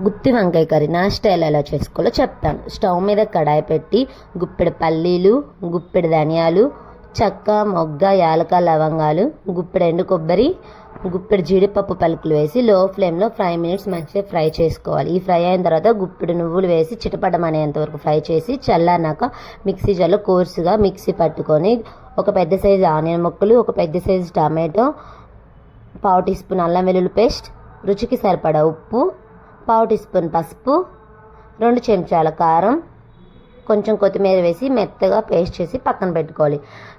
గుత్తి వంకాయ కర్రీ నా స్టైల్ ఎలా చేసుకోవాలో చెప్తాను. స్టవ్ మీద కడాయి పెట్టి గుప్పెడు పల్లీలు, గుప్పెడు ధనియాలు, చెక్క, మొగ్గ, యాలక, లవంగాలు, గుప్పెడు ఎండు కొబ్బరి, గుప్పెడు జీడిపప్పు పలుకులు వేసి లో ఫ్లేమ్లో 5 మినిట్స్ మంచిగా ఫ్రై చేసుకోవాలి. ఈ ఫ్రై అయిన తర్వాత గుప్పెడు నువ్వులు వేసి చిటపటం అనేంత వరకు ఫ్రై చేసి చల్లారినాక మిక్సీ జార్లో కోర్సుగా మిక్సీ పట్టుకొని ఒక పెద్ద సైజు ఆనియన్ ముక్కలు, ఒక పెద్ద సైజు టమాటో, 1/2 టీ స్పూన్ అల్లం వెల్లుల్లి పేస్ట్, రుచికి సరిపడా ఉప్పు, 1/2 టీ స్పూన్ పసుపు, 2 చెంచాల కారం, కొంచెం కొత్తిమీర వేసి మెత్తగా పేస్ట్ చేసి పక్కన పెట్టుకోవాలి.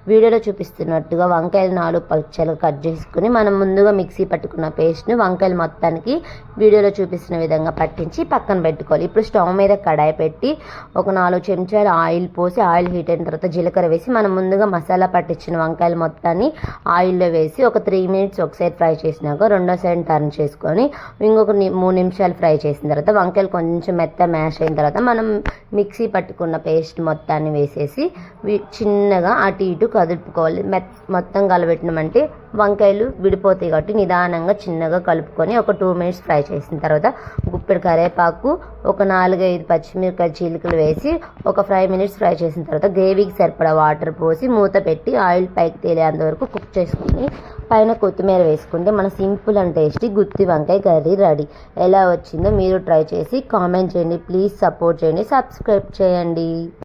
వీడియోలో చూపిస్తున్నట్టుగా వంకాయలు 4 పచ్చలు కట్ చేసుకుని మనం ముందుగా మిక్సీ పట్టుకున్న పేస్ట్ని వంకాయలు మొత్తానికి వీడియోలో చూపిస్తున్న విధంగా పట్టించి పక్కన పెట్టుకోవాలి. ఇప్పుడు స్టవ్ మీద కడాయి పెట్టి ఒక 4 చెంచాలు ఆయిల్ పోసి ఆయిల్ హీట్ అయిన తర్వాత జీలకర్ర వేసి మనం ముందుగా మసాలా పట్టించిన వంకాయలు మొత్తాన్ని ఆయిల్లో వేసి ఒక 3 మినిట్స్ ఒక సైడ్ ఫ్రై చేసినాక రెండో సైడ్ టర్న్ చేసుకొని ఇంకొక 3 నిమిషాలు ఫ్రై చేసిన తర్వాత వంకాయలు కొంచెం మెత్త మ్యాష్ అయిన తర్వాత మనం మిక్సీ పట్టుకున్న పేస్ట్ మొత్తాన్ని వేసేసి చిన్నగా అటు ఇటు కదుపుకోవాలి. మొత్తం కలబెట్టినామంటే వంకాయలు విడిపోతాయి కాబట్టి నిదానంగా చిన్నగా కలుపుకొని ఒక 2 మినిట్స్ ఫ్రై చేసిన తర్వాత గుప్పెడు కరివేపాకు, ఒక 4-5 పచ్చిమిరపకాయ చీలికలు వేసి ఒక 5 మినిట్స్ ఫ్రై చేసిన తర్వాత గ్రేవీకి సరిపడా వాటర్ పోసి మూత పెట్టి ఆయిల్ పైకి తేలేంత వరకు కుక్ చేసుకుని పైన కొత్తిమీర వేసుకుంటే మన సింపుల్ అండ్ టేస్టీ గుత్తి వంకాయ కర్రీ రెడీ. ఎలా వచ్చిందో మీరు ట్రై చేసి కామెంట్ చేయండి. ప్లీజ్ సపోర్ట్ చేయండి, సబ్స్క్రైబ్ చేయండి.